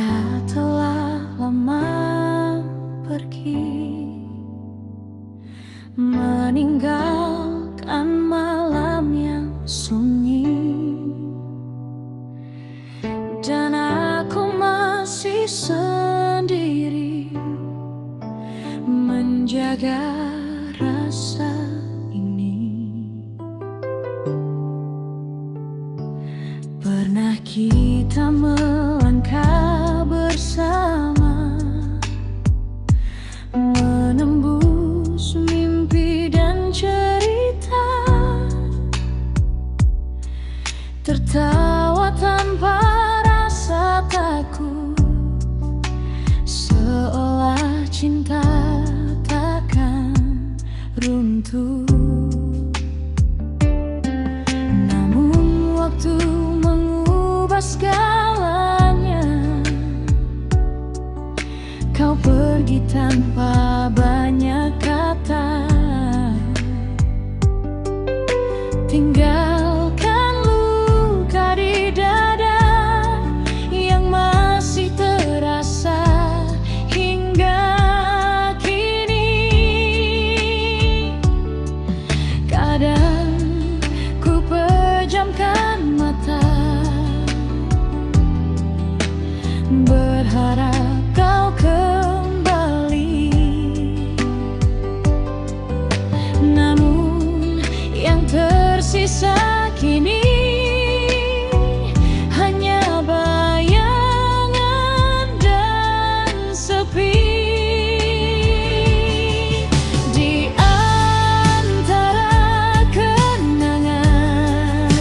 Dia telah lama pergi, meninggalkan malam yang sunyi, dan aku masih sendiri menjaga rasa ini. Pernah kita melangkah bersama, menembus mimpi dan cerita, tertawa tanpa rasa takut, seolah cinta takkan runtuh. Namun waktu mengubah segalanya. Kau pergi tanpa banyak kata, tinggalkan luka di dada yang masih terasa hingga kini. Kadang ku pejamkan mata, berharap kau kembali. Namun yang tersisa kini hanya bayangan dan sepi. Di antara kenangan,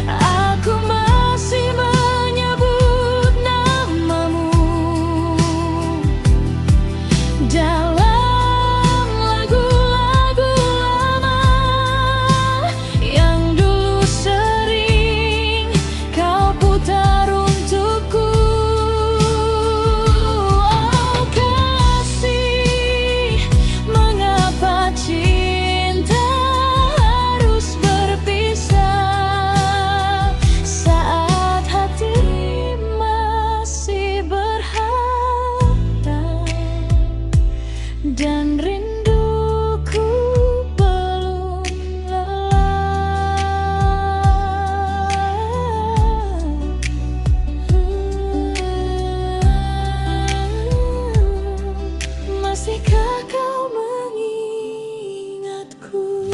aku masih menyebut namamu dalam lagu-lagu lama yang dulu sering kau putar untukku. Oh kasih, mengapa cinta harus berpisah saat hati masih berharap dan rinduku belum lelah. Masihkah kau mengingatku?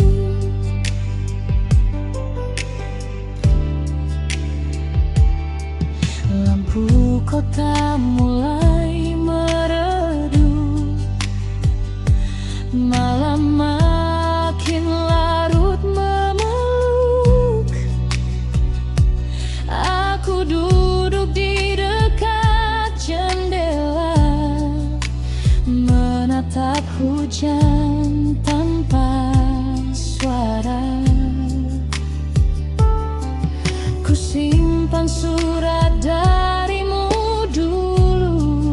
Lampu kota mulai meredup, malam makin larut memeluk. Aku duduk di dekat jendela, menatap hujan tanpa suara. Ku simpan surat darimu dulu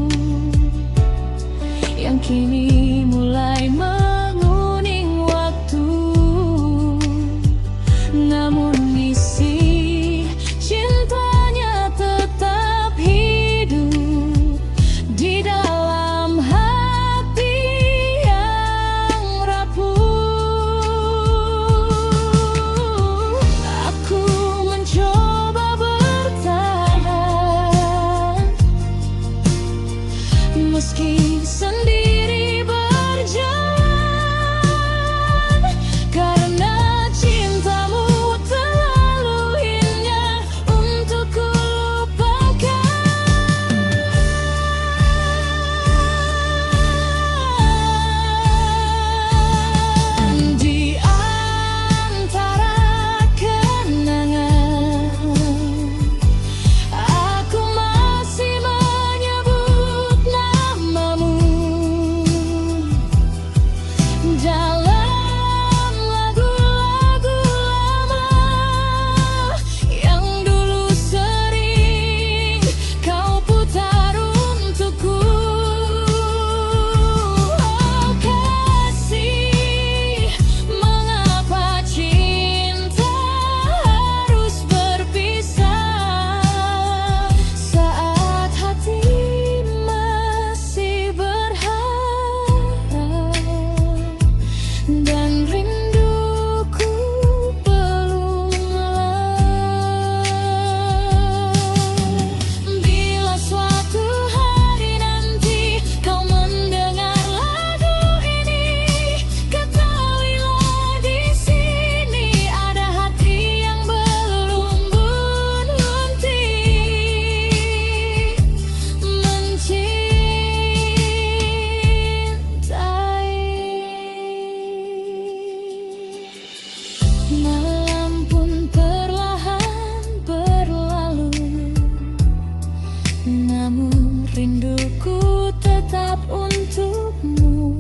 namun rinduku tetap untukmu.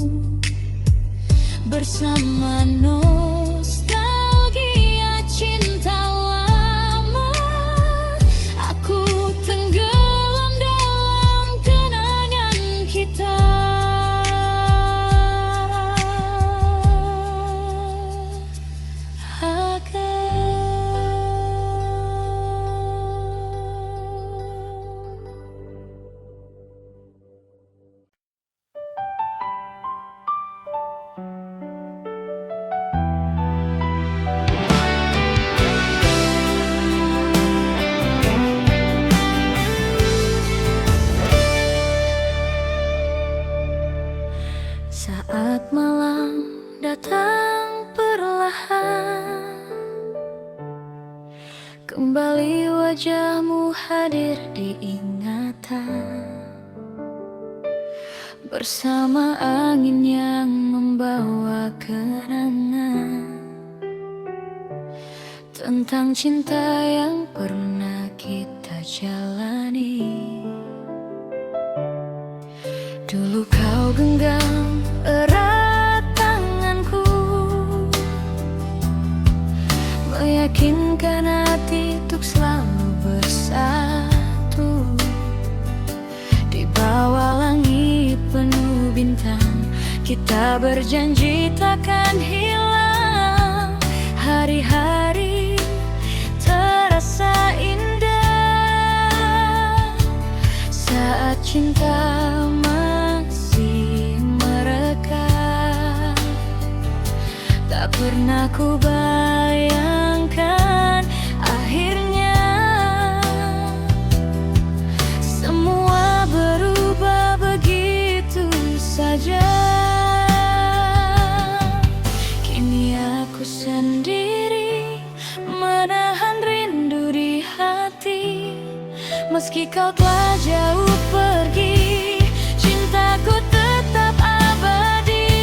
Bersama nostalgia cinta lama, aku tenggelam dalam kenangan kita. Saat malam datang perlahan, kembali wajahmu hadir di ingatan, bersama angin yang membawa kenangan tentang cinta yang pernah kita jalani. Dulu kau genggam erat tanganku, meyakinkan hati untuk selalu bersatu. Di bawah langit penuh bintang, kita berjanji takkan hilang. Hari-hari terasa indah saat cinta tak pernah ku bayangkan akhirnya semua berubah begitu saja. Kini aku sendiri menahan rindu di hati, meski kau telah jauh pergi, cintaku tetap abadi.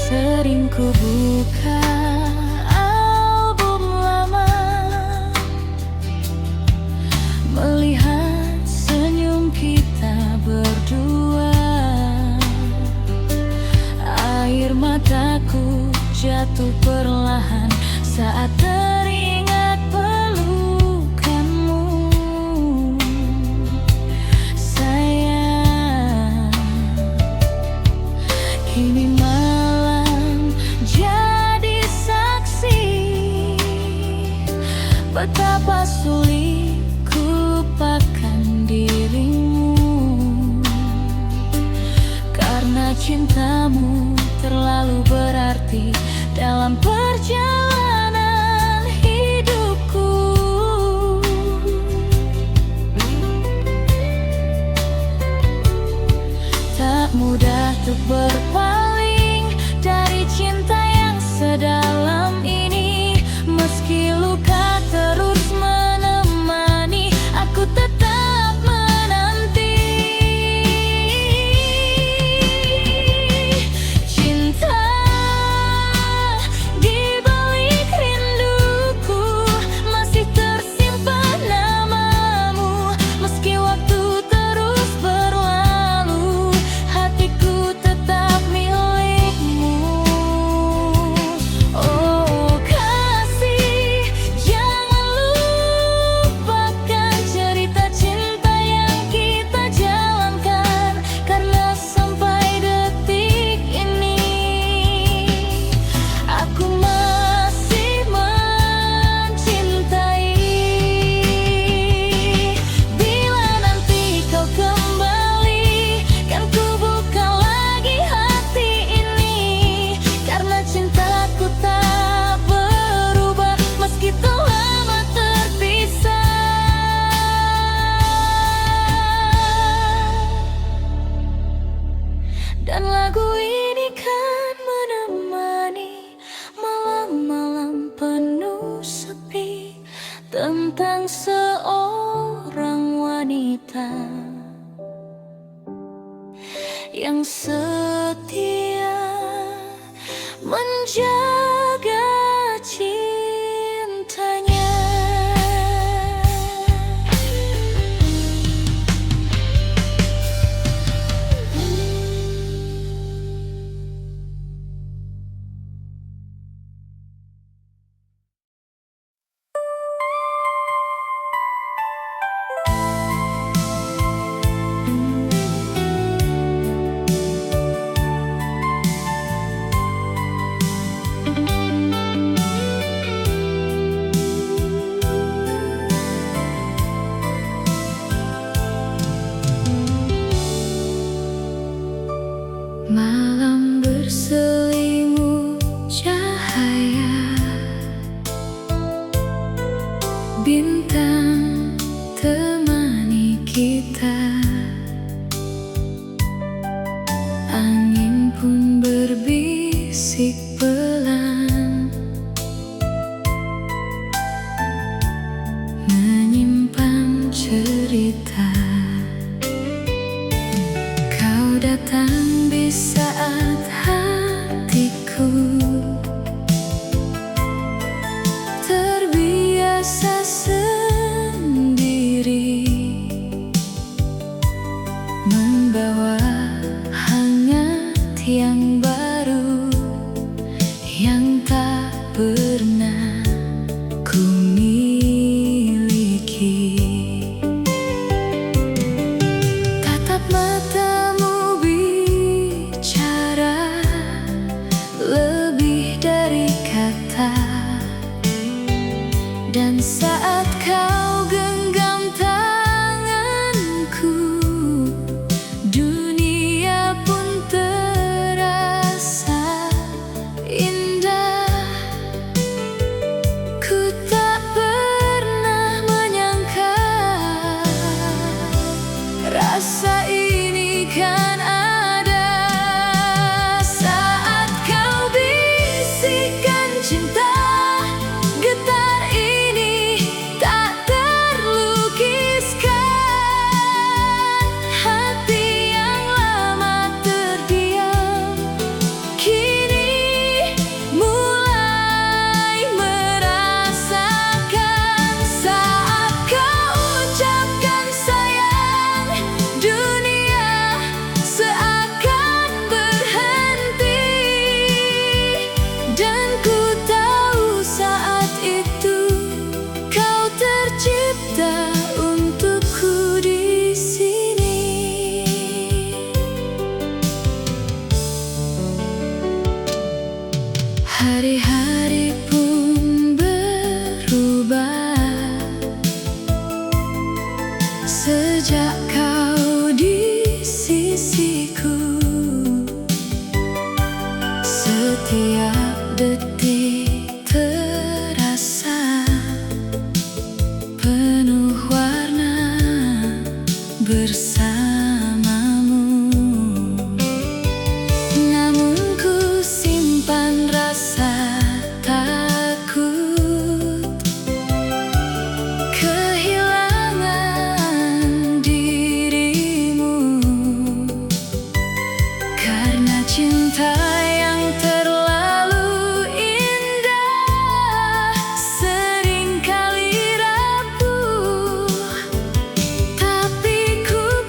Sering ku buka album lama, melihat senyum kita berdua. Air mataku jatuh perlahan saat teringat pelukanmu. Sayang, kini betapa sulit ku lupakan dirimu, karena cintamu terlalu berarti dalam perjalanan hidupku. Tak mudah untuk berpaling dari cinta yang sedalam ini, meski luka terus menemani, aku tetap menanti. Cinta di balik tentang seorang wanita yang setia menjaga cintanya. Malam berselimut cahaya, bintang temani kita, angin pun berbisik pelan, menyimpan cerita. Kau datang di saat hatiku terbiasa sendiri, membawa hangat yang baru yang tak pernah ku miliki. Tatap matamu bicara lebih dari kata, dan saat kau genggam tanganku, dunia pun terasa indah. Ku tak pernah menyangka rasa ini kan ada saat kau bisikkan cinta. Getar ini tak terlukiskan, hati yang lama terdiam kini mulai merasakan. Saat kau ucapkan sayang, dunia seakan berhenti, dan ku tahu saat itu kau tercipta untukku di sini. Hari-hari pun berubah sejak kau di sisiku. Setiap detik terasa penuh warna bersamamu. Namun ku simpan rasa takut kehilangan dirimu, karena cinta yang terlalu indah seringkali rapuh. Tapi ku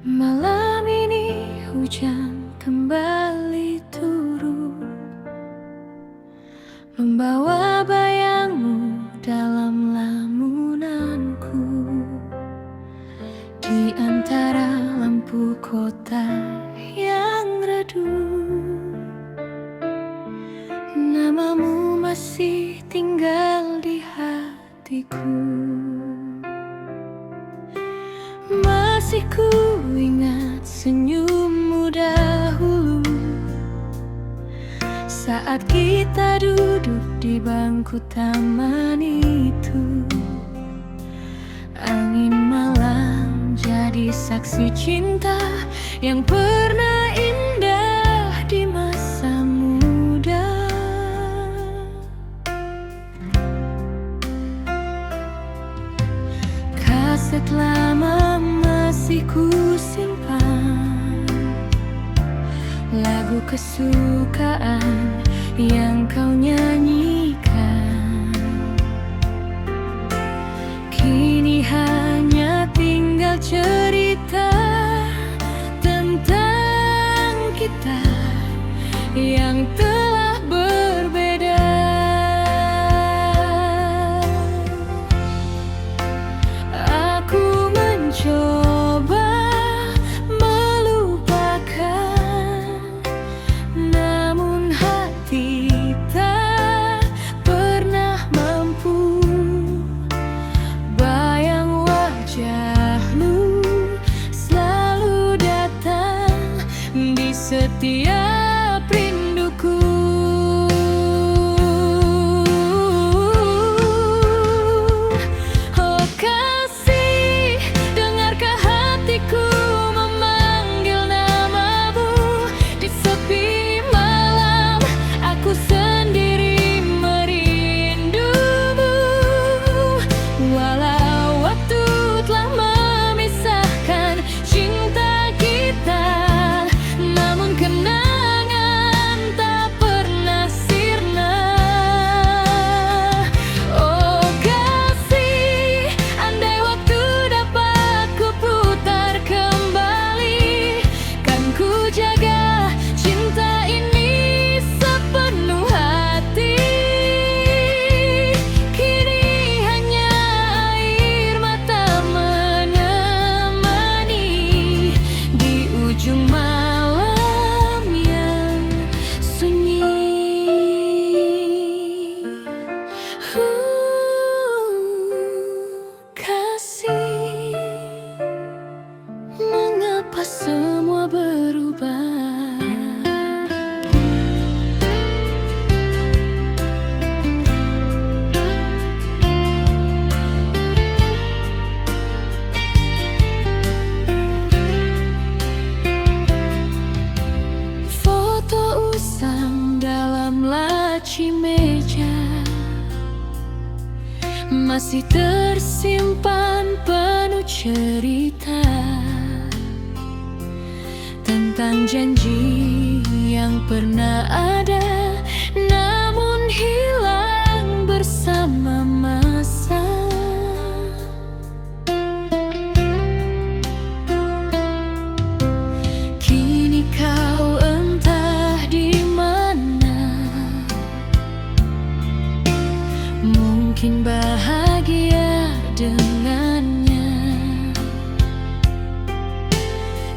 Malam ini hujan kembali turun, membawa bayangmu dalam lamunanku. Di antara lampu kota yang redup, namamu masih tinggal di hatiku. Masih ku ingat senyummu dahulu, saat kita duduk di bangku taman itu. Angin malam jadi saksi cinta yang pernah indah di masa muda. Kaset lama masih ku simpan, lagu kesukaan yang kau nyanyikan. Kini hanya tinggal cerita tentang kita yang telah berbeda. Aku mencoba melupakan, namun hati tak pernah mampu. Bayang wajahmu selalu datang di setiap rinduku. Oh kasih, dengarkah hatiku memanggil namamu. Di sepi malam aku sendiri merindumu. Walau waktu telah memisahkan cinta kita, namun kenangan tak pernah sirna. Oh kasih, andai waktu dapat ku putar kembali, kan ku jaga cinta ini sepenuh hati. Kini hanya air mata menemani di ujung malam yang sunyi. Kasih, mengapa semua berubah? Foto usang dalam laci meja masih tersimpan penuh cerita tentang janji yang pernah ada, namun hilang bersama masa. Kini kau entah di mana, mungkin bahagia dengannya,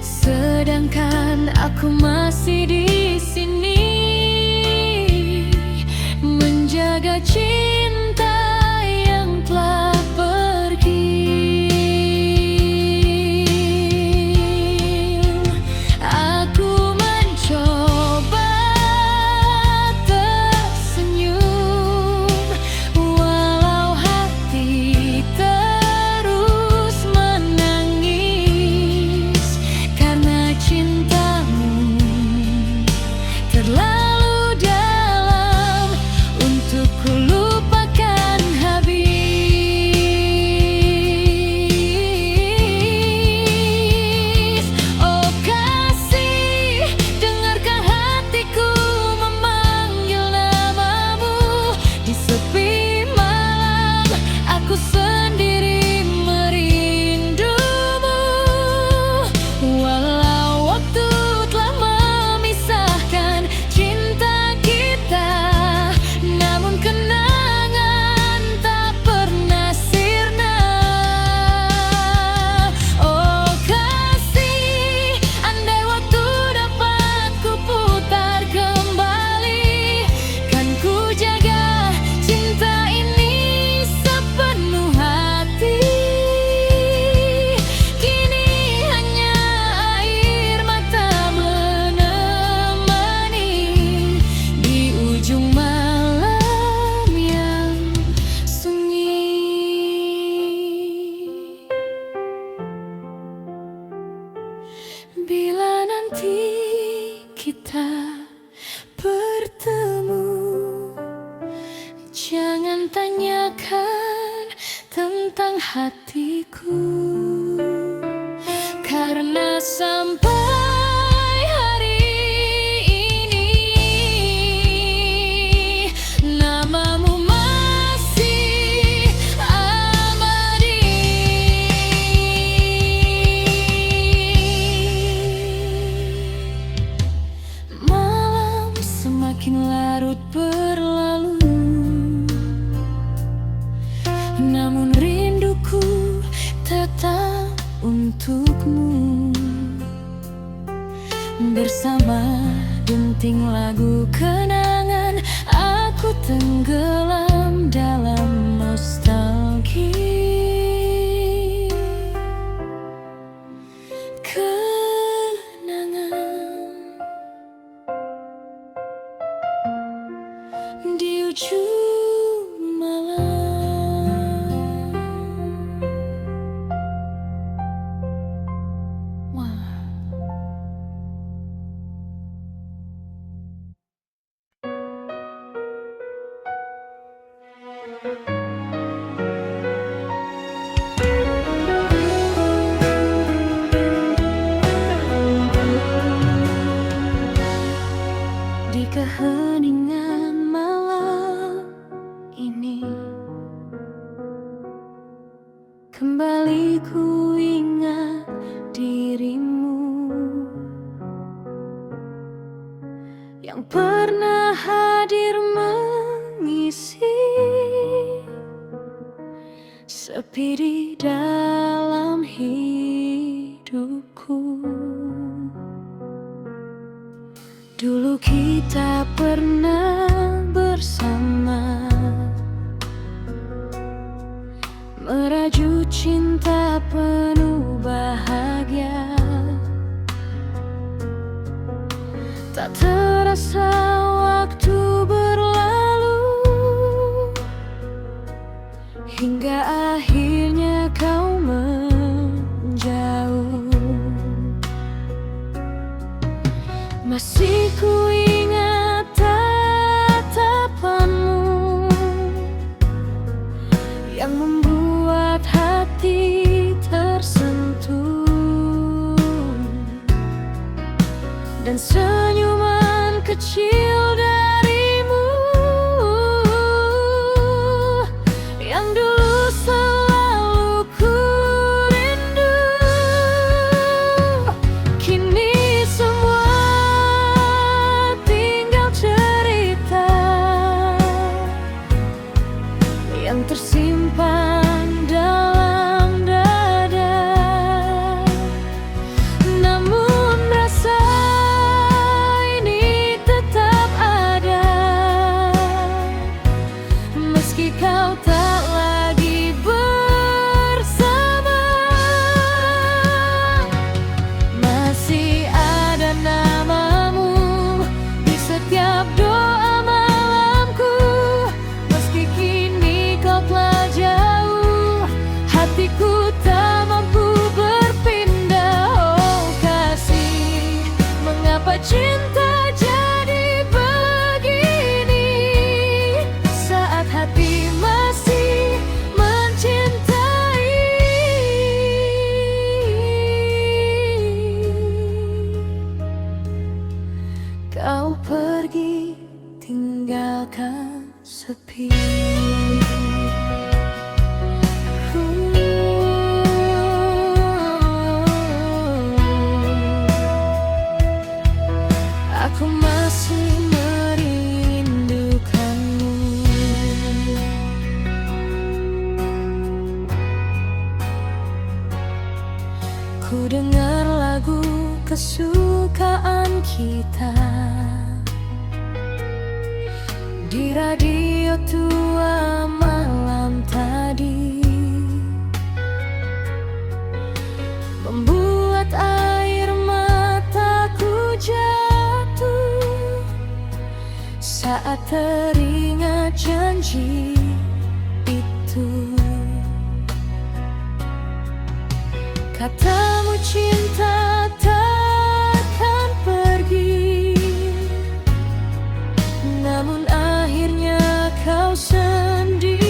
sedangkan aku masih di sini menjaga cinta yang telah pergi. Aku mencoba tersenyum, walau hati terus menangis, karena cintamu hatiku. Karena sampai hari ini namamu masih abadi. Malam semakin larut berlalu, namun rinduku tetap untukmu. Bersama denting lagu kenangan, aku tenggelam dalam nostalgia. Kenangan di ujung malam. Wah. Di keheningan malam ini, kembali ku ingat dirimu yang pernah hadir mengisi sepi di dalam hidupku. Dulu kita pernah bersama merajut cinta penuh bahagia. Tak terasa waktu berlalu, hingga akhirnya kau menjauh. Masih ku ingat tatapanmu yang membuat hati tersentuh, dan senyuman kecil darimu yang dulu selalu ku rindu. Kini semua tinggal cerita yang tersimpan dalam dada. Namun rasa ini tetap ada, meski kau tak lagi bersama. Masih ada namamu di setiap doa malamku. Meski kini kau telah jauh, hatiku tak mampu berpindah. Oh kasih, mengapa cinta jadi begini saat hati masih mencintai? Kau pergi tinggalkan sepi. Aku masih merindukanmu. Ku dengar lagu kesukaan kita di radio tua malam tadi, membuat air mataku jatuh saat teringat janji itu. Katamu cinta takkan pergi, namun akhirnya kau sendiri.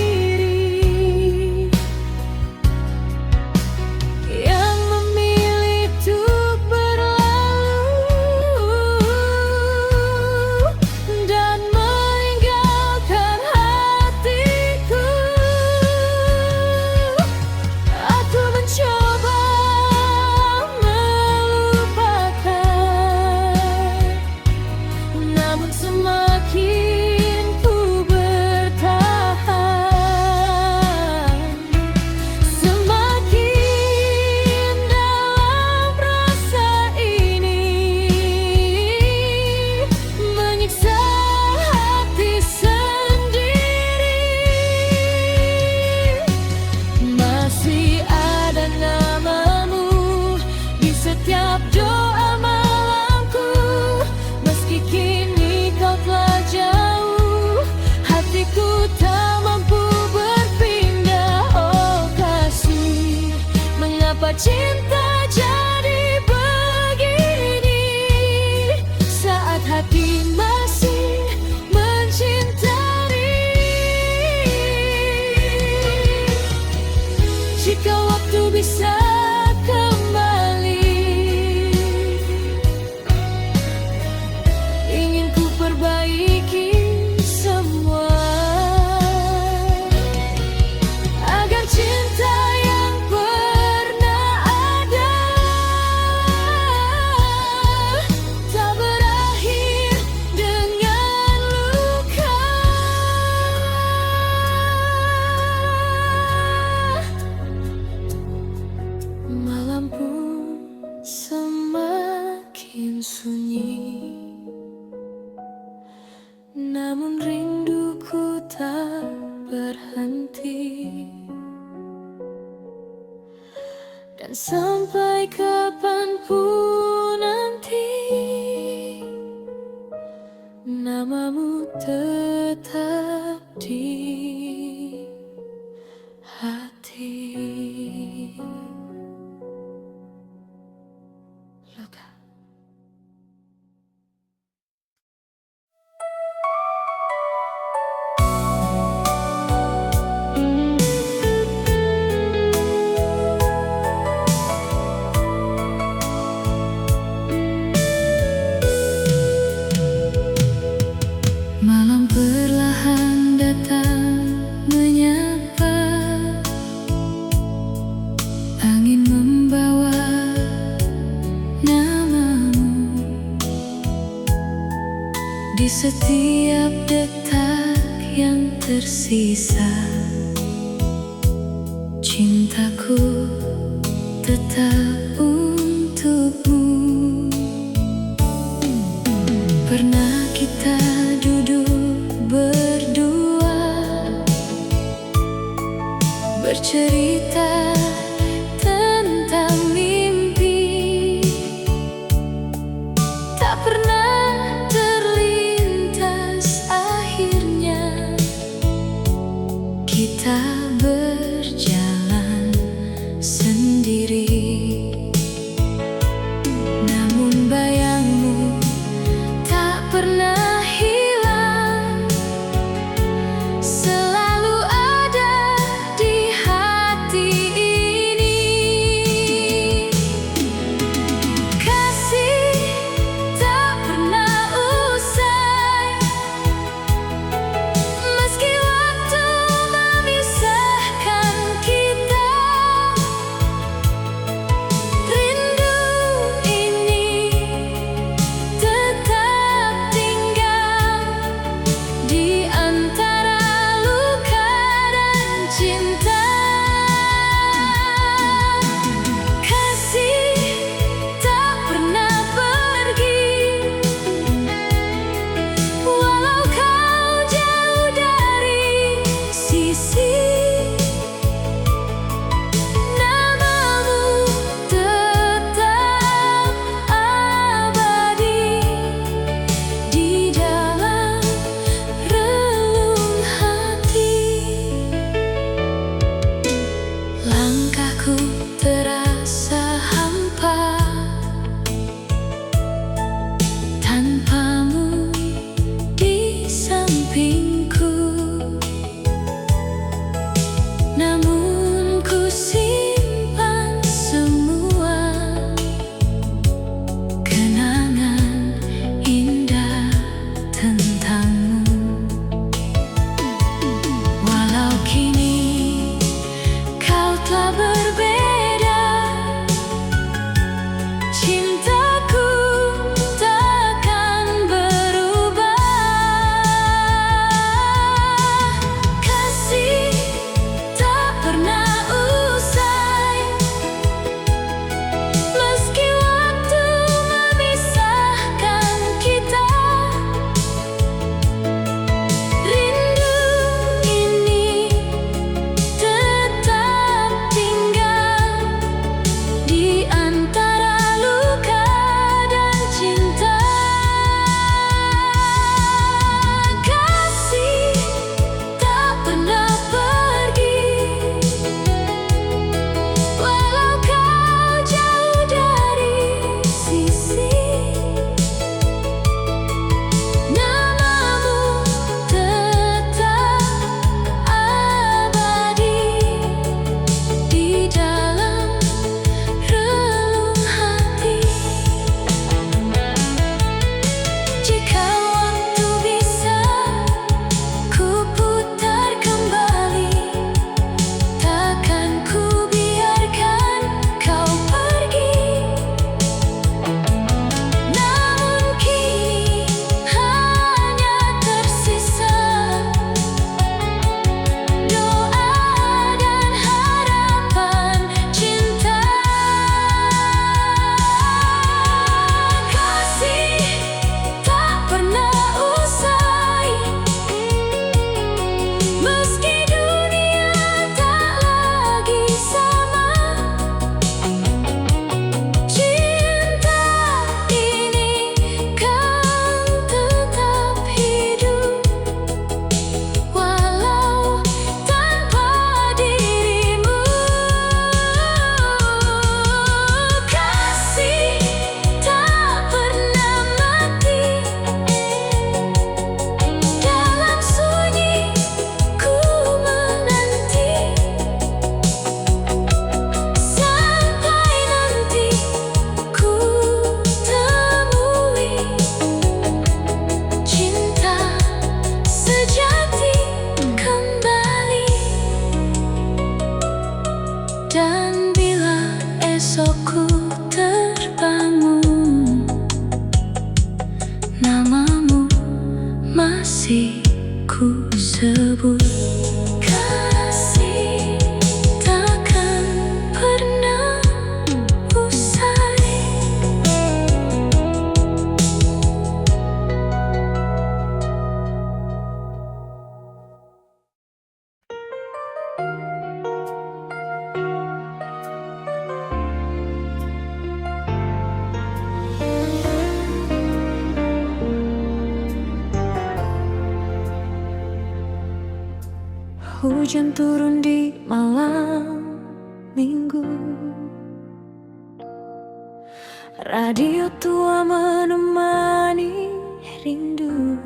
malam pun semakin sunyi, namun rinduku tak berhenti. Dan sampai kapanpun nanti, namamu tetap di hati. Luka. Malam perlahan datang menyapa, angin membawa namamu di setiap detak yang tersisa. Cintaku tetap untukmu. Pernah kita duduk berdua, bercerita tentang mimpi. Tak pernah terlintas akhirnya kita berjalan sendiri. Namun bayangmu tak pernah hilang, selalu ada di hati ini. Kasih tak pernah usai, meski waktu memisahkan kita. Rindu ini tetap tinggal di antara luka dan cinta. Kasih tak pernah pergi, walau kau jauh dari sisi. Namamu tetap abadi di dalam relung hati. Langkahku terasa hampa tanpamu di sampingku. Namun ku simpan semua kenangan indah tentangmu. Walau kini kau telah berbeda, cintaku takkan berubah. Kasih tak pernah usai, meski waktu memisahkan kita. Rindu ini tetap tinggal di antara luka dan cinta. Kasih tak pernah pergi, walau kau jauh dari sisi. Namamu tetap abadi di dalam relung esokku terbangun, namamu masih ku sebut. Kasih takkan pernah usai. Hujan turun di malam minggu, radio tua menemani rindu.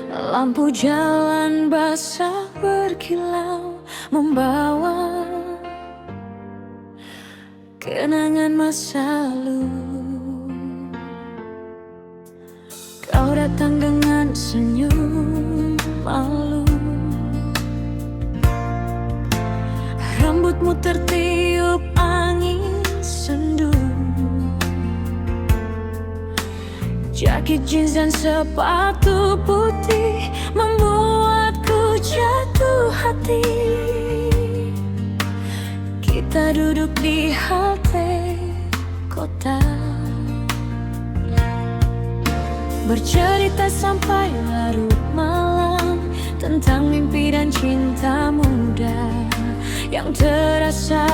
Lampu jalan basah berkilau, membawa kenangan masa lalu. Kau datang dengan senyum malu, rambutmu tertiup angin sendu. Jakit jeans dan sepatu putih membuatku jatuh hati. Kita duduk di halte kota, bercerita sampai larut malam tentang mimpi dan cinta muda yang terasa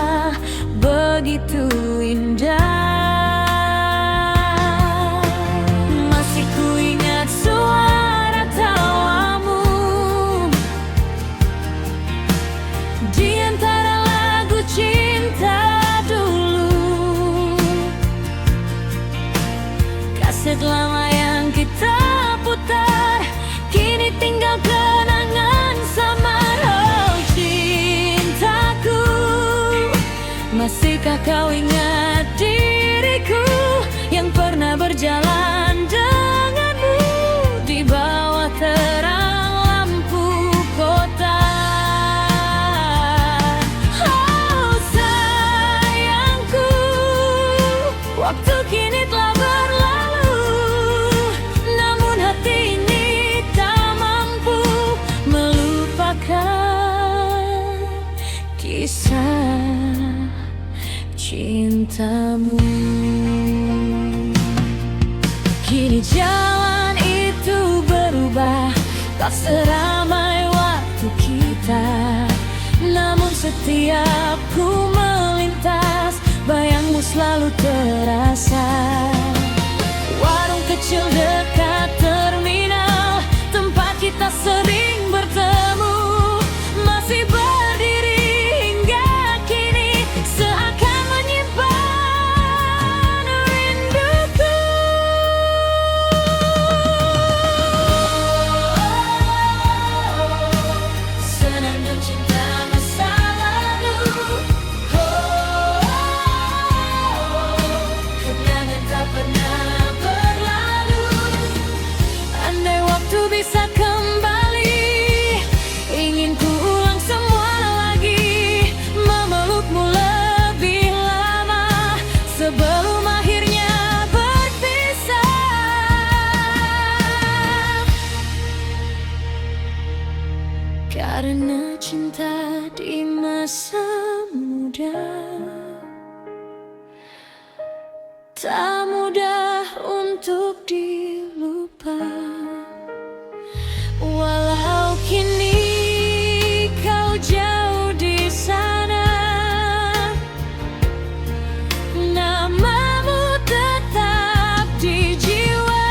begitu indah. Masih ku ingat suara tawamu di antara lagu cinta dulu. Kaset lama yang kita putar kini tinggal kenangan samar. Oh cintaku, masihkah kau ingat diriku yang pernah berjalan denganmu di bawah terang lampu kota? Oh sayangku, waktu kini telah berlalu, namun hati ini tak mampu melupakan kisah cintamu. Kini jalan itu berubah, tak seramai waktu kita. Namun setiap ku melintas, bayangmu selalu terasa. Warung kecil dekat terminal, tempat kita sering bertemu, masih berdiri hingga kini, seakan menyimpan rinduku. Senandung cinta masa lalu, kenangan tak pernah berlalu. Andai waktu bisa kembali, ingin ku ulang semua lagi, memelukmu lebih lama sebelum akhirnya berpisah. Karena cinta di masa muda tak mudah untuk dilupa. Walau kini kau jauh di sana, namamu tetap di jiwa.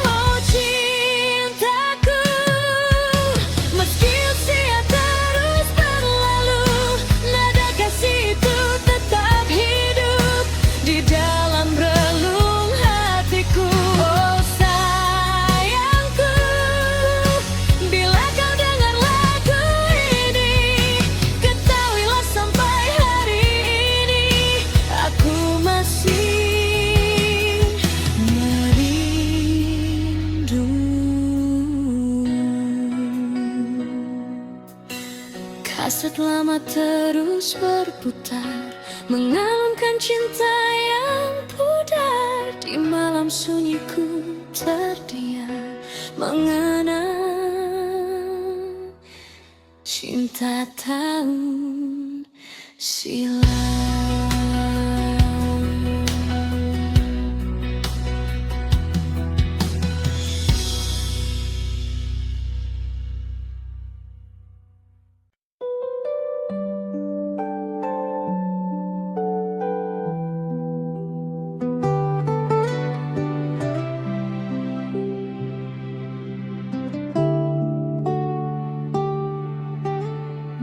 Oh cintaku, meski usia terus berlalu, nada kasih itu tetap hidup. lama terus berputar, mengalunkan cinta yang pudar. Di malam sunyiku terdiam, mengenang cinta tahun silam.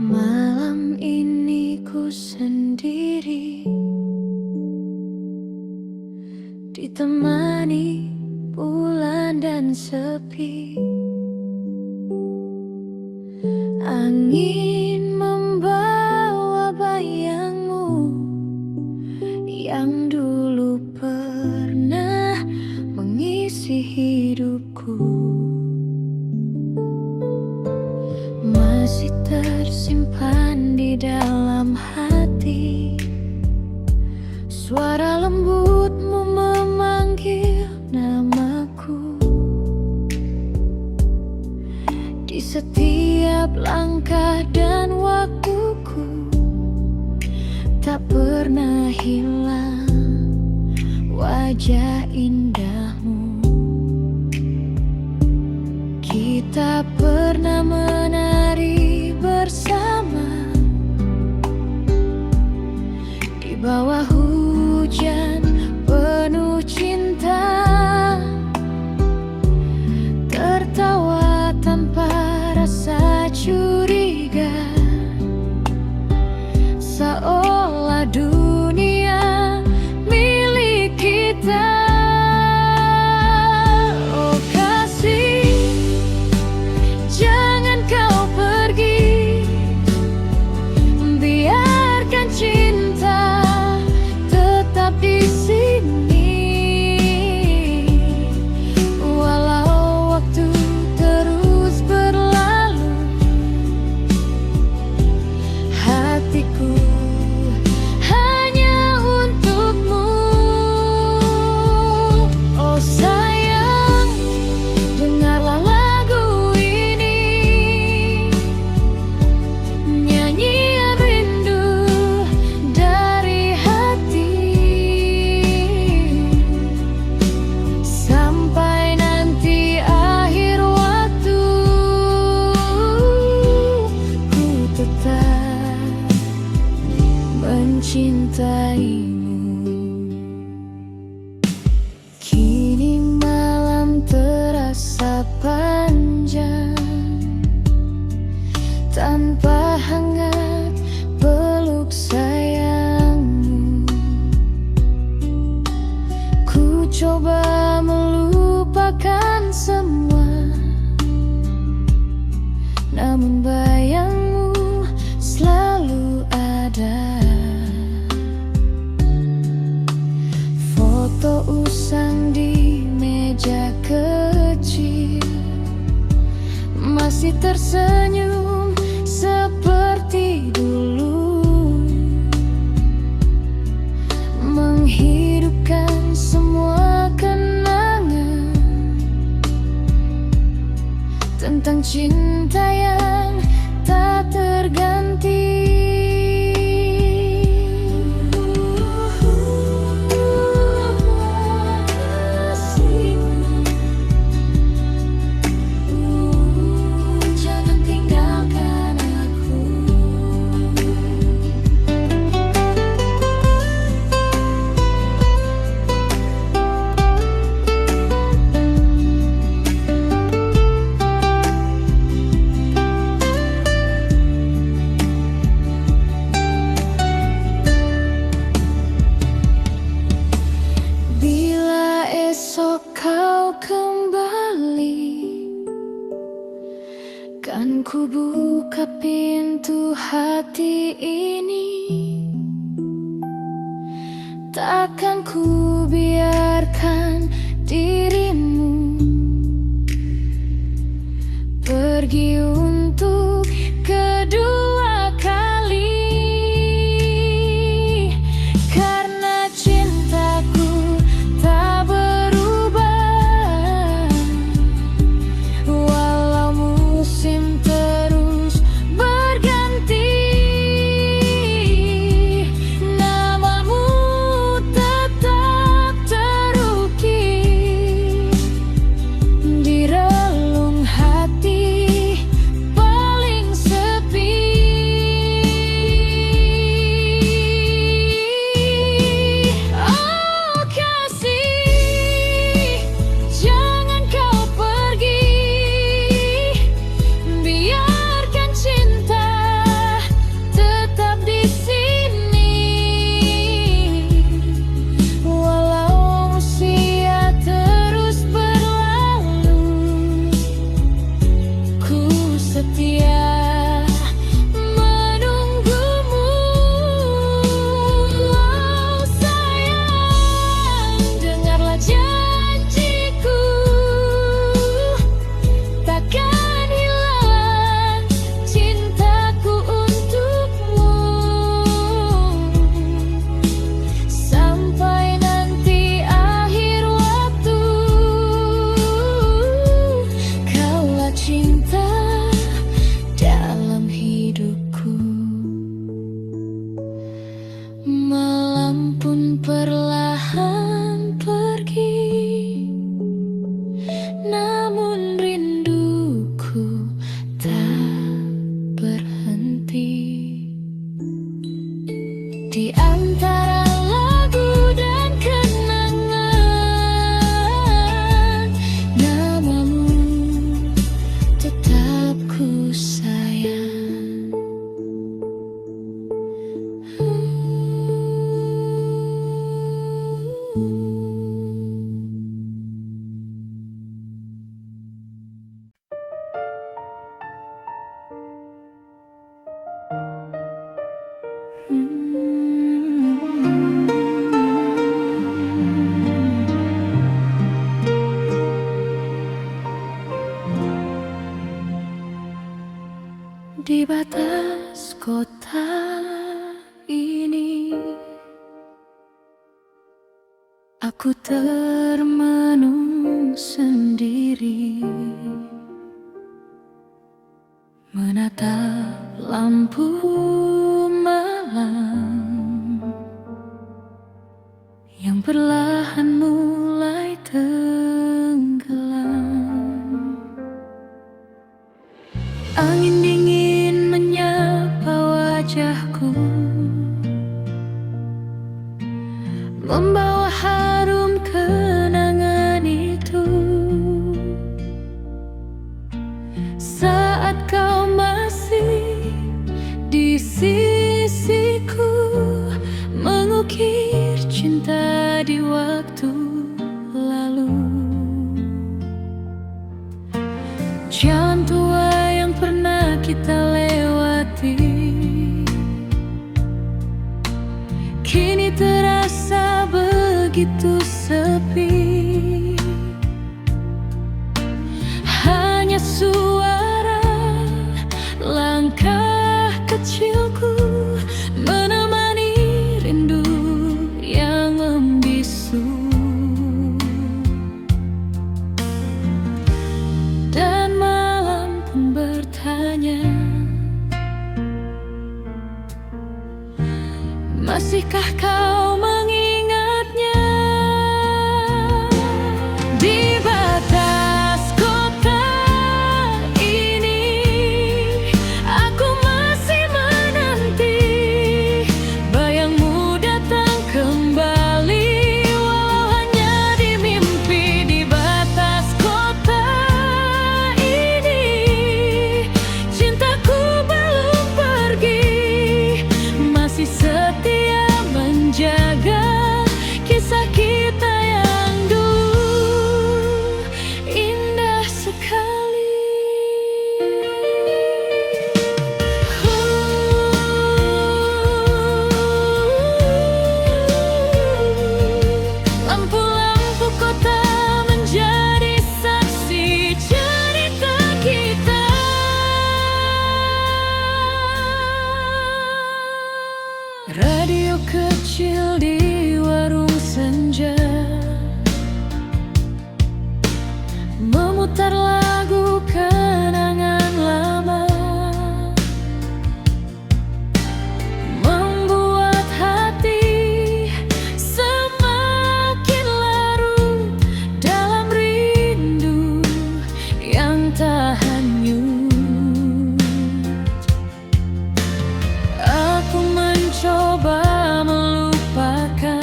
Malam ini ku sendiri, ditemani bulan dan sepi. Angin membawa bayangmu yang dulu pernah mengisi hidupku. Masih tersimpan di dalam hati suara lembutmu memanggil namaku. Di setiap langkah dan waktuku tak pernah hilang wajah indahmu. Kita pernah menari bersama di bawah hujan penuh cinta, tertawa tanpa rasa curiga, seolah dunia milik kita. Kini malam terasa panjang tanpa hangat peluk sayangmu. Ku coba melupakan semua, namun bayangmu selalu ada. Foto usang di meja kecil masih tersenyum seperti dulu, menghidupkan semua kenangan tentang cinta yang tak terganti. Kan ku buka pintu hati ini, takkan ku biarkan dirimu pergi untuk kedua kali. perlahan pergi, namun rinduku tak berhenti. Di antara lagu dan kenangan, namamu tetap ku sayang. Di batas kota ini, aku termenung sendiri, menatap lampu malam yang perlahan mulai tenggelam. Angin dingin menyapa wajahku, membawa harum kenangan itu. Saat kau masih di sisiku, mengukir cinta di waktu lalu. Jalan tua yang pernah kita lewati kini terasa begitu sepi. Hanya suara langkah kecilku menemani rindu yang membisu. Dan malam pun bertanya, masihkah kau mengingatnya? Di batas kota ini, aku masih menanti bayangmu datang kembali, walau hanya di mimpi. Di batas kota ini, cintaku belum pergi, masih setia menjaga kisah kita yang dulu indah sekali. Lampu-lampu kota menjadi saksi cerita kita. Radio kecil di warung senja memutar lagu kenangan lama, membuat hati semakin larut dalam rindu yang tak hanyut. Aku mencoba melupakan,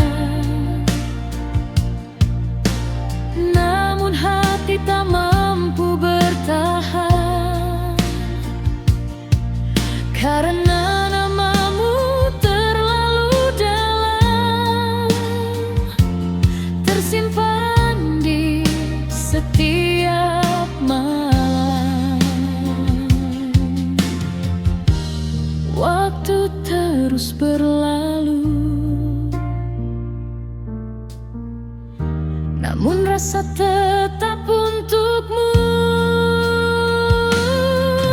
namun hati tak mampu bertahan, karena namamu terlalu dalam, tersimpan di setiap malam. Waktu terus berlalu, namun rasa tetap untukmu.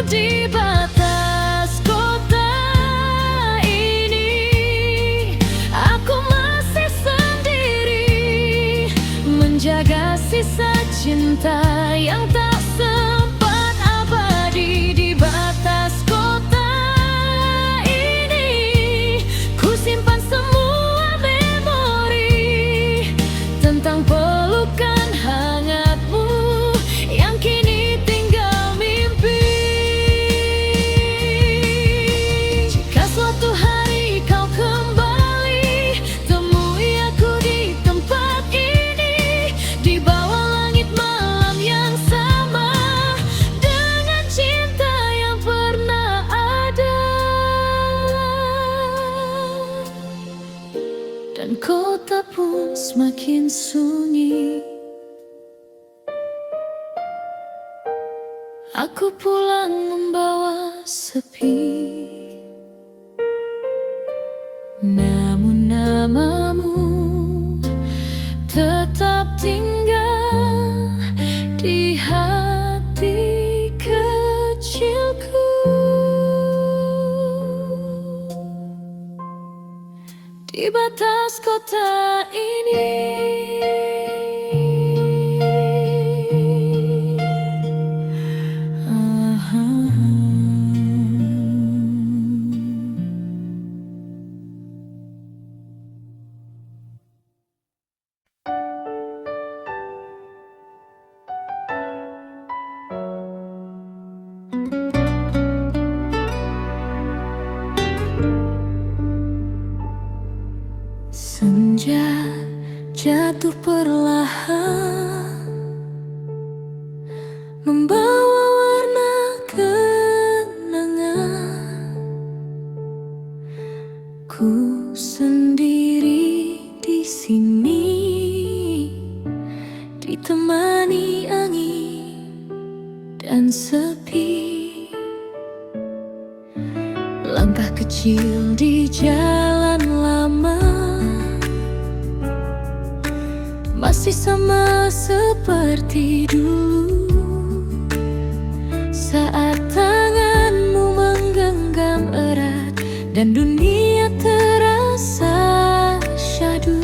Di batas kota ini, aku masih sendiri, menjaga sisa cinta yang tak sempat abadi. Di batas kota ini, ku simpan semua memori dan kota pun semakin sunyi. Aku pulang membawa sepi, namun namamu tetap tinggal di hati kecilku. Di batas kota ini, senja jatuh perlahan, membawa warna kenangan. Ku sendiri di sini, ditemani angin dan sepi. Langkah kecil di jalan lama masih sama seperti dulu, saat tanganmu menggenggam erat dan dunia terasa syahdu.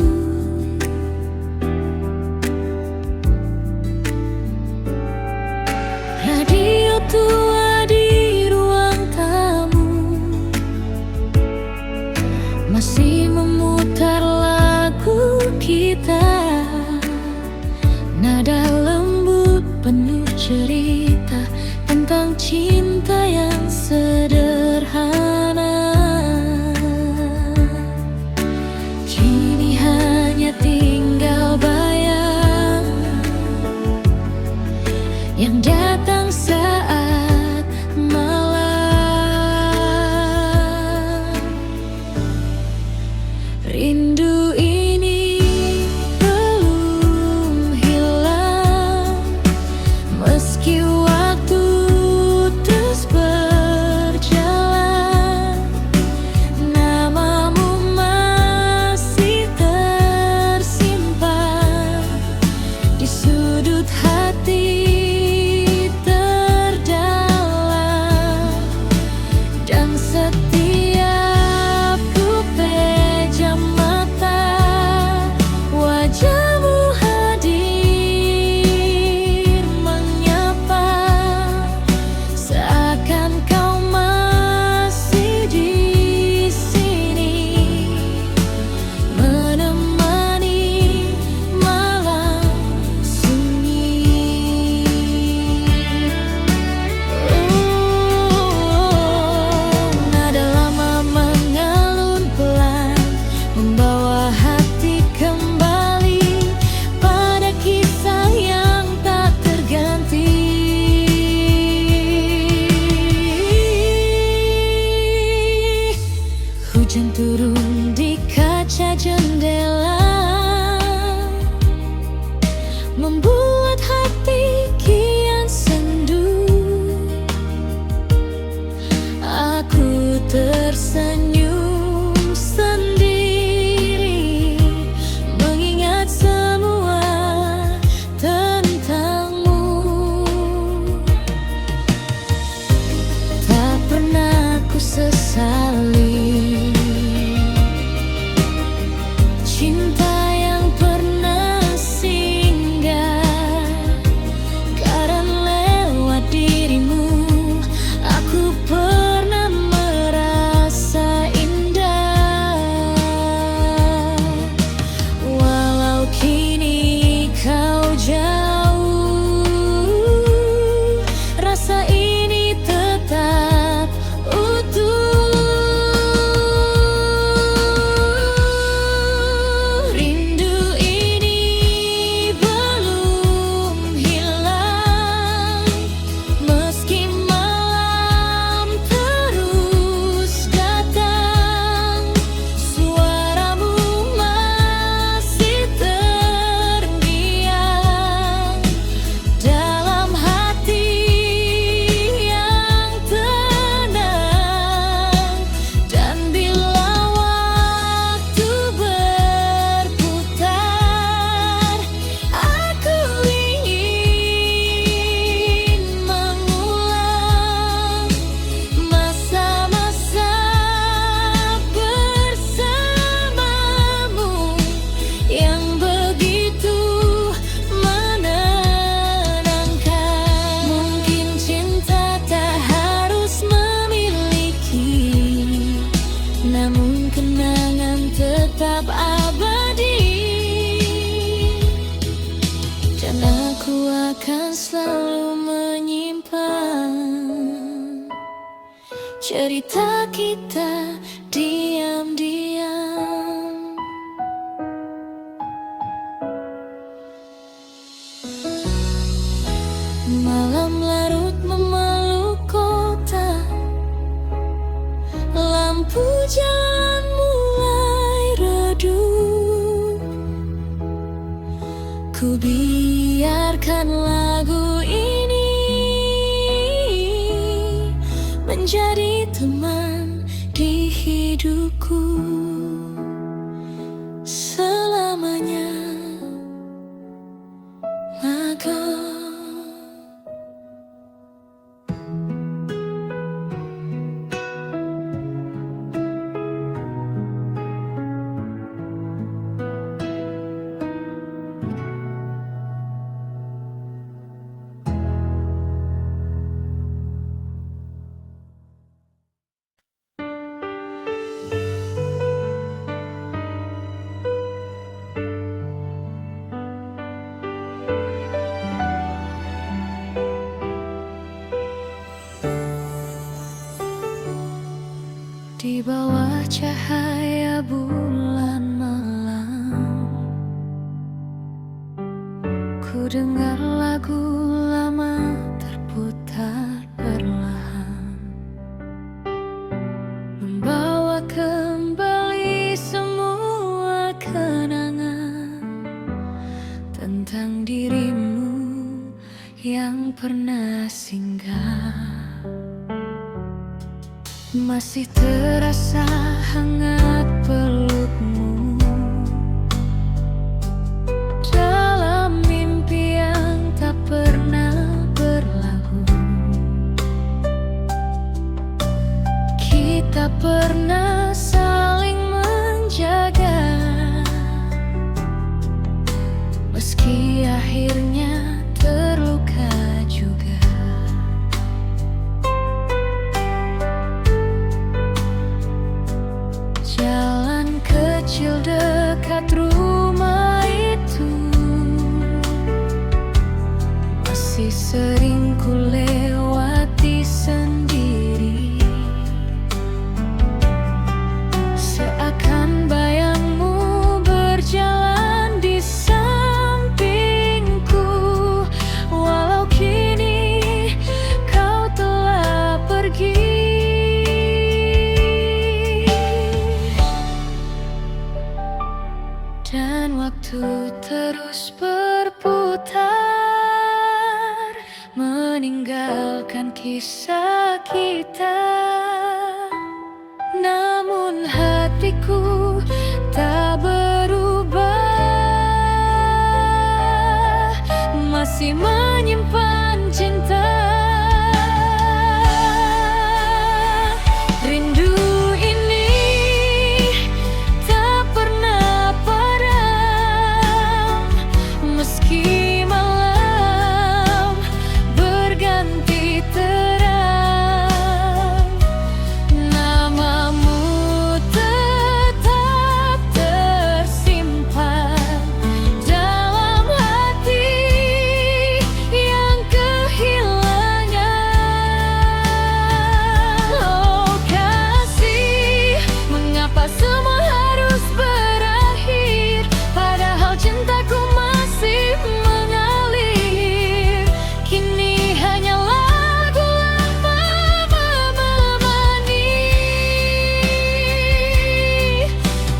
Radio tua di ruang tamu masih memutar lagu kita. Nada lembut penuh cerita tentang cinta yang sederhana. Kini hanya tinggal bayang yang datang saat malam. Rindu ini belum hilang, meski waktu terus berjalan. Namamu masih tersimpan di sudut hati terdalam, dan setiap ku pejam mata, wajahmu hadir menyapa, seakan kau masih di sini, menemani malam sunyi. Nada lama mengalun pelan, membawa hati kembali pada kisah yang tak terganti. Hujan turun di kaca jendela, membuat hati kian sendu. Aku tersenyum sendiri, mengingat semua tentangmu. Tak pernah ku sesali cinta tetap abadi, dan aku akan selalu menyimpan cerita kita diam-diam. Malam larut memeluk kota, lampu jalan mulai redup. Ku biarkan lagu ini menjadi teman di hidupku selamanya. Maka di bawah cahaya bulan malam, ku dengar lagu lama terputar perlahan, membawa kembali semua kenangan tentang dirimu yang pernah singgah. Masih terasa hangat pelukmu dalam mimpi yang tak pernah berlalu. Kita pernah saling menjaga, meski akhirnya terluka juga. Jalan kecil dekat rumah itu masih sering ku lewati sendiri, seakan bayangmu berjalan di sampingku, walau kini kau telah pergi. Dan waktu terus berputar, meninggalkan kisah kita. Namun hatiku tak berubah, masih menyimpan cinta. Rindu ini tak pernah padam, meski malam berganti terang. Namamu tetap tersimpan dalam hati yang kehilangan. Oh kasih, mengapa semua harus berakhir, padahal cintaku masih mengalir. Kini hanya lagu lama menemani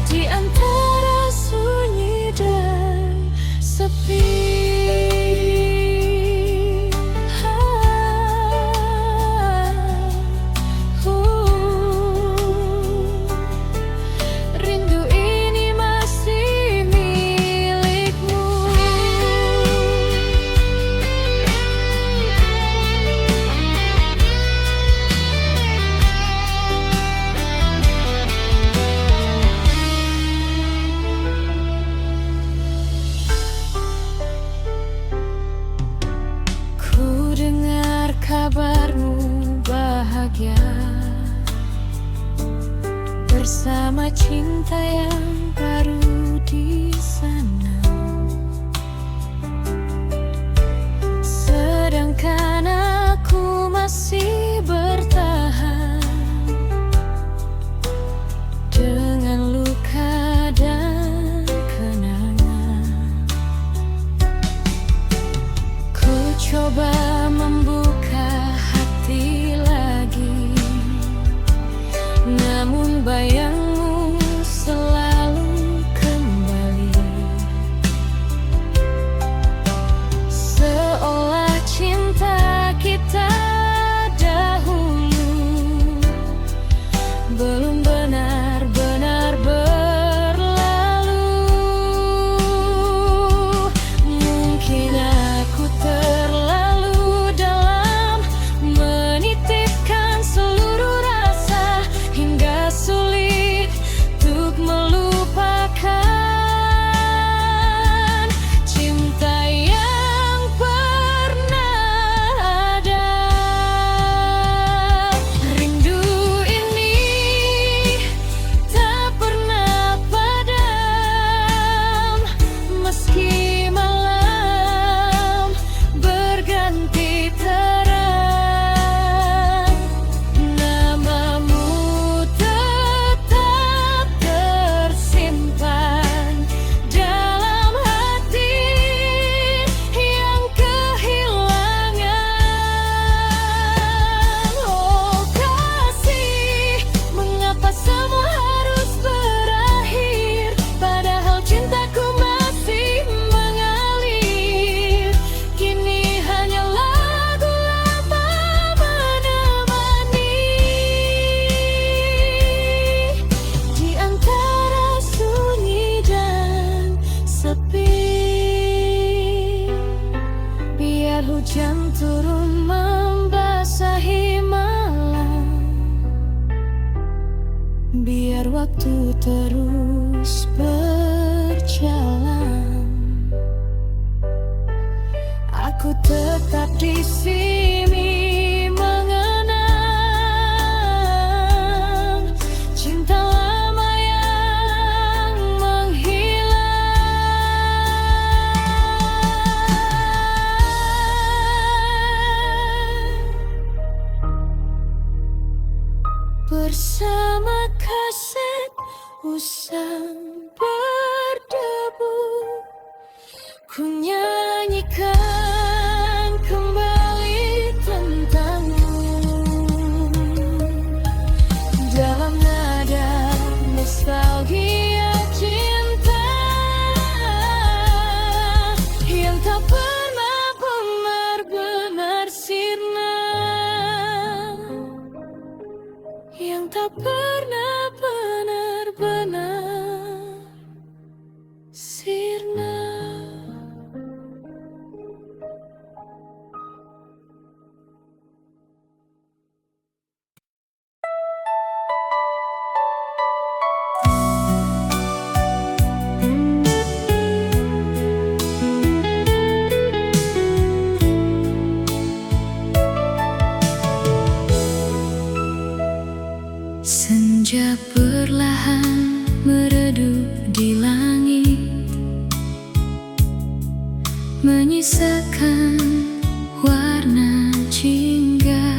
di antara sunyi dan sepi. Rindu ini masih milikmu. Ku dengar kabarmu bahagia bersama cinta yang baru. waktu terus berjalan, aku tetap di sini mengenang cinta lama yang menghilang. Bersama kaset usang berdebu, ku nyanyikan kembali tentangmu dalam nada nostalgia cinta yang tak pernah benar-benar sirna, yang tak pernah benar-benar sirna. Senja perlahan meredup di langit, menyisakan warna jingga,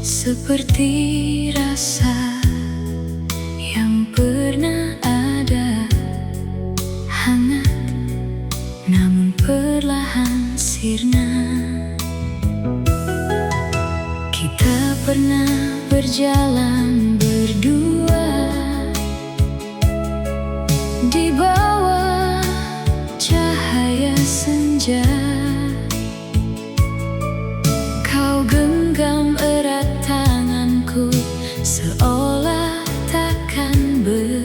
seperti rasa yang pernah ada, hangat namun perlahan sirna. Kita pernah berjalan berdua di bawah cahaya senja. Kau genggam erat tanganku seolah takkan berhenti.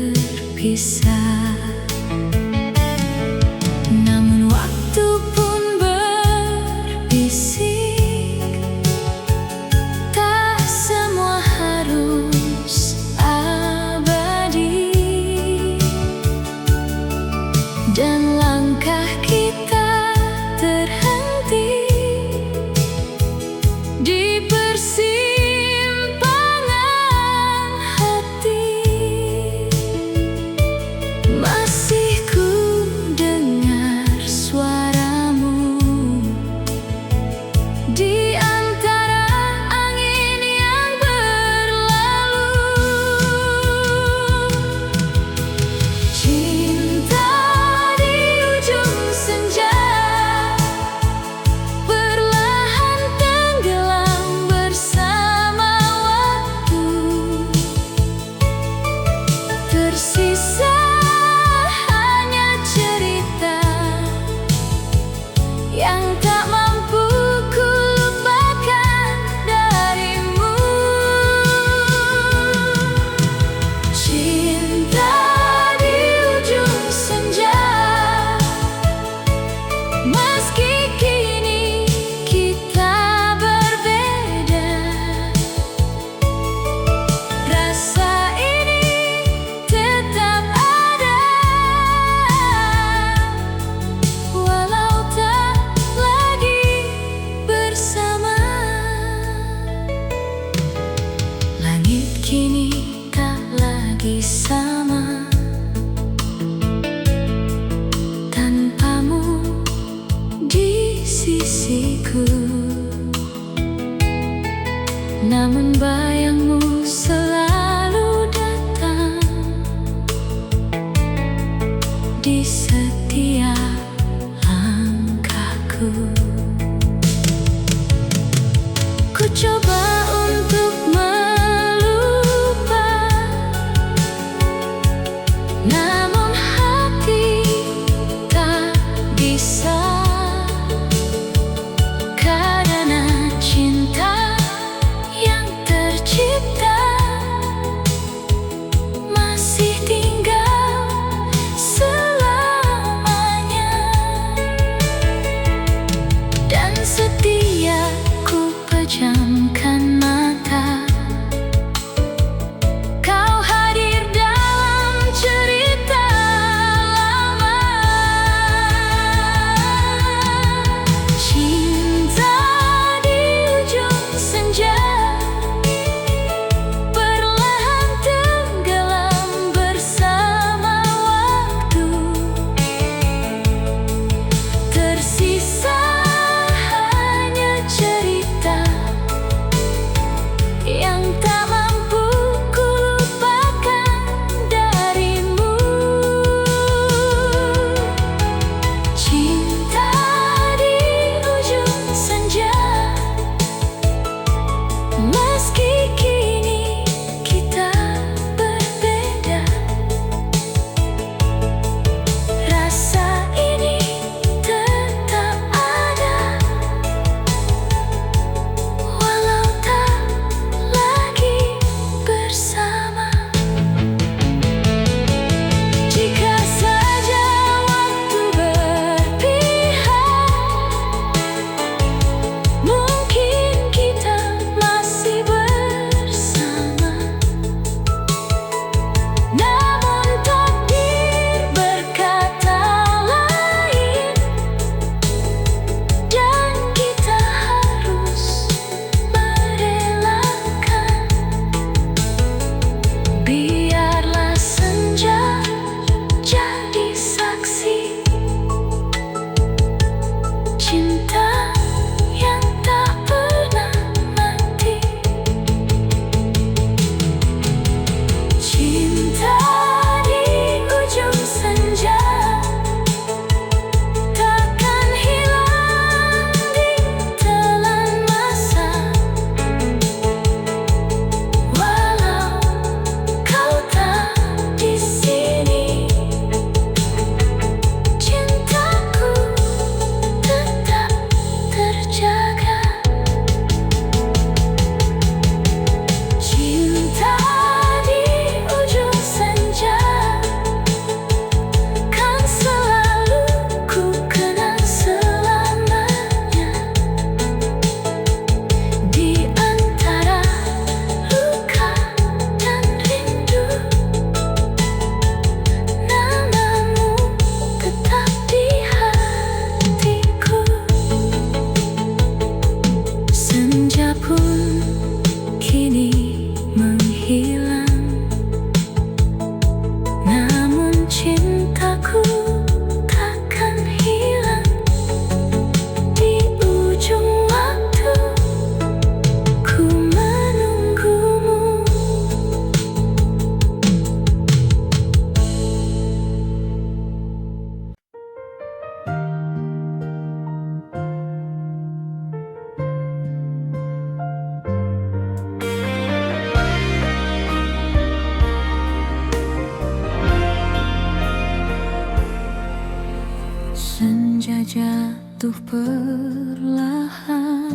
Ia jatuh perlahan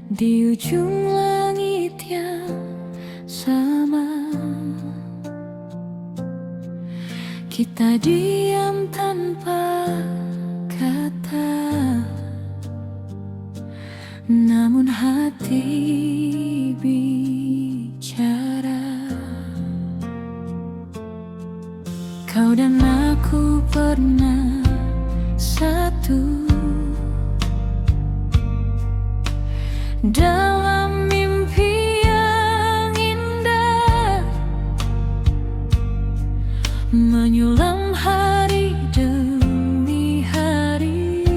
di ujung langit yang sama. Kita diam tanpa kata, namun hati bicara. Kau dan aku pernah satu dalam mimpi yang indah, menyulam hari demi hari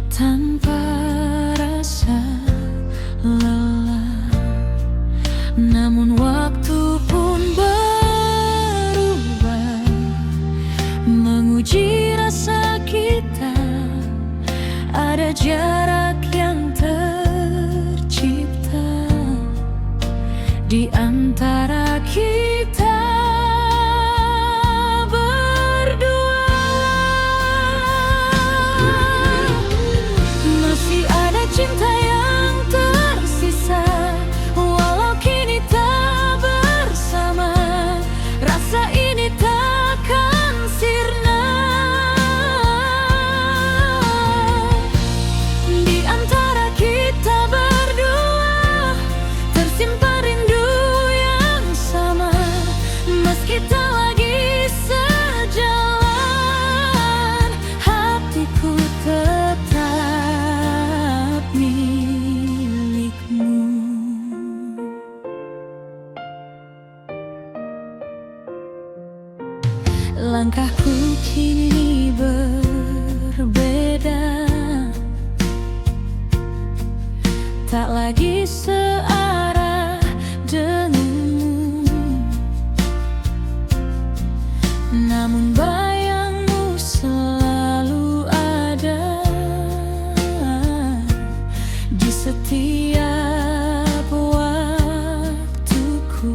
tanpa rasa lelah. Namun waktu pun berubah, menguji rasa kita. Ada jarak yang tercipta di antara kita berdua. Masih ada cinta yang tersisa, walau kini tak bersama. Rasa ini takkan sirna. Di antara kita berdua tersimpan rindu yang sama, meski tak lagi sejalan, hatiku tetap milikmu. Langkahku kini berbeda, tak lagi searah denganmu. Namun bayangmu selalu ada di setiap waktuku.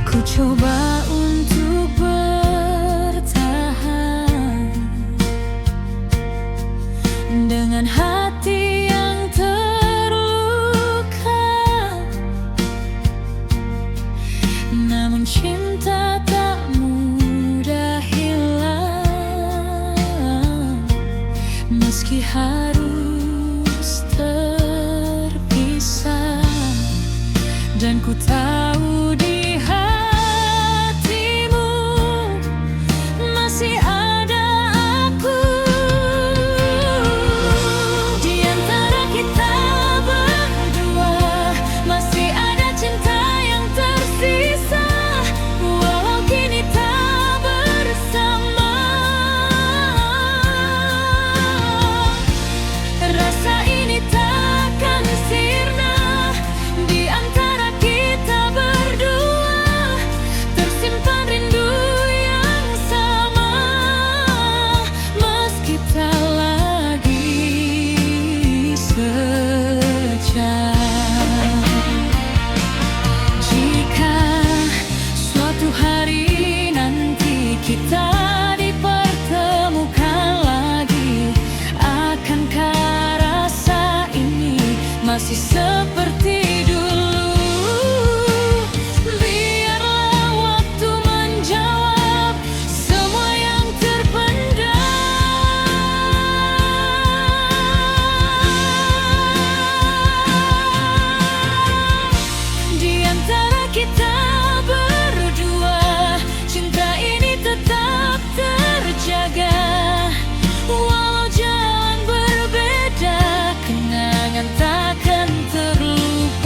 Ku coba untuk bertahan dengan hati yang terluka, namun cinta tak mudah hilang, meski harus terpisah. Dan ku tahu di hatimu masih ada aku. Di antara kita berdua masih ada cinta yang tersisa, walau kini tak bersama. Rasa ini takkan sirna. Di antara kita berdua tersimpan rindu yang sama, meski tak lagi sejalan. Jika suatu hari nanti kita dipertemukan lagi, akankah rasa ini masih seperti dulu? Biarlah waktu menjawab semua yang terpendam. Di antara kita berdua cinta ini tetap terjaga, walau jalan berbeda, kenangan takkan terlupa.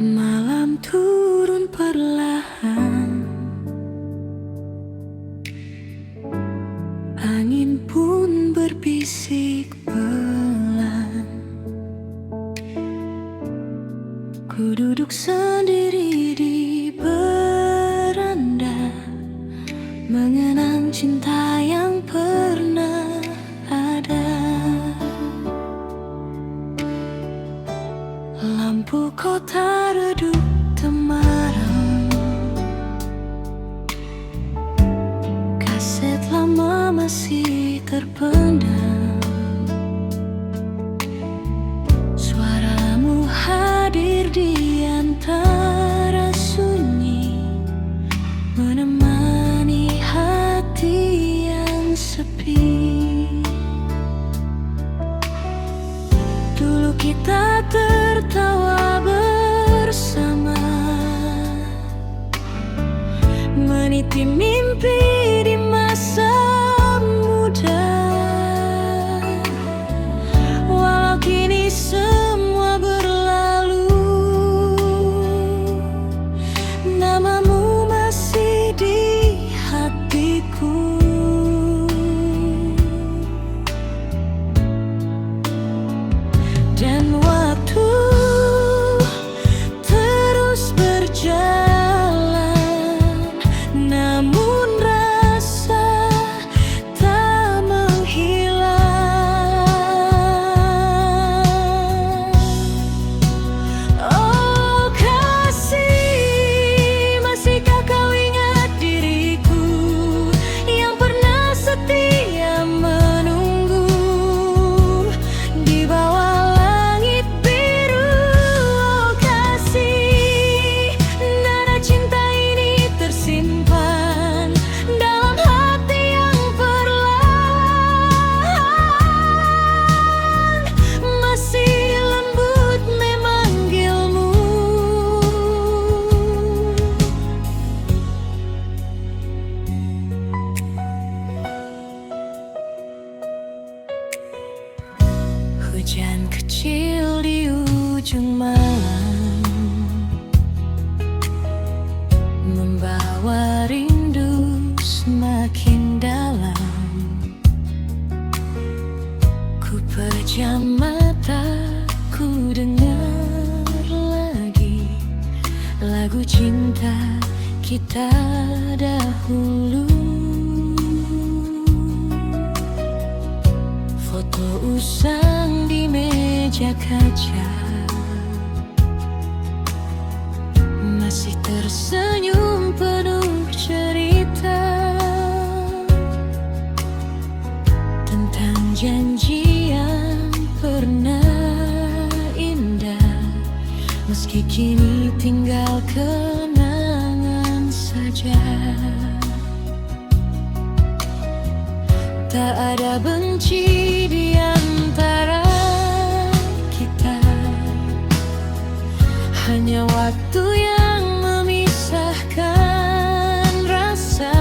Malam turun perlahan, angin pun berbisik pelan. Ku duduk sendiri di beranda, mengenang cinta yang pernah ada. Lampu kota redup temaram, kaset lama masih terpendam. Suaramu hadir di antara sunyi, menemani hati yang sepi. Dulu kita tertawa bersama, meniti mimpi di masa muda. Walau kini semua berlalu, namamu masih di hatiku. Dan waktu terus berjalan, namun rasa tak menghilang. Oh kasih, masihkah kau ingat diriku yang pernah setia menunggu di bawah hujan kecil di ujung malam, membawa rindu semakin dalam. Ku pejam mata, ku dengar lagi lagu cinta kita dahulu. Foto usang di meja kaca, masih tersenyum penuh cerita tentang janji yang pernah indah. Meski kini tinggal kenangan saja, tak ada benci di antara kita, hanya waktu yang memisahkan rasa.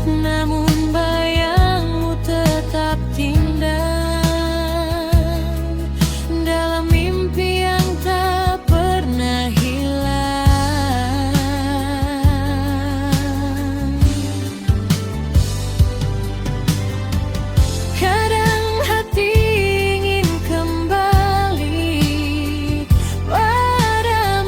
Namun bayangmu tetap tinggal dalam mimpi yang tak pernah hilang. Kadang hati ingin kembali pada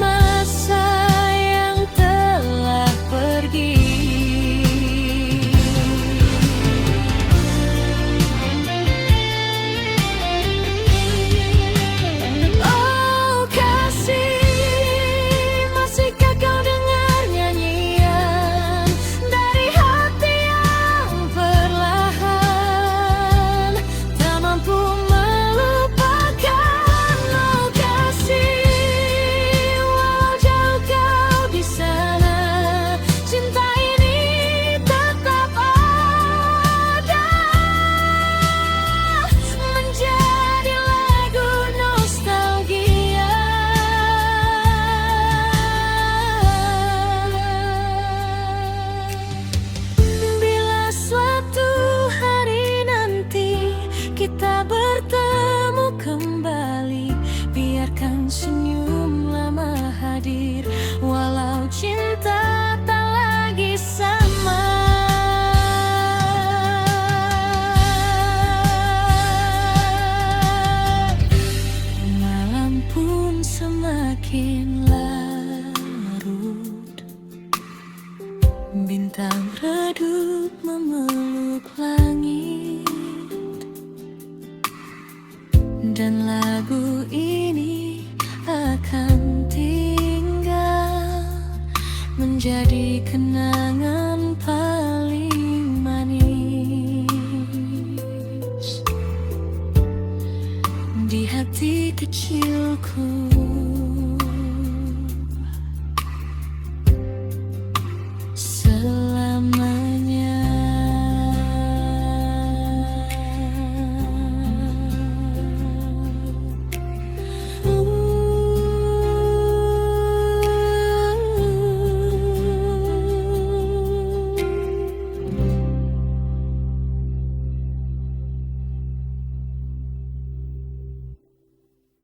semakin larut, bintang redup memeluk langit, dan lagu ini akan tinggal menjadi kenangan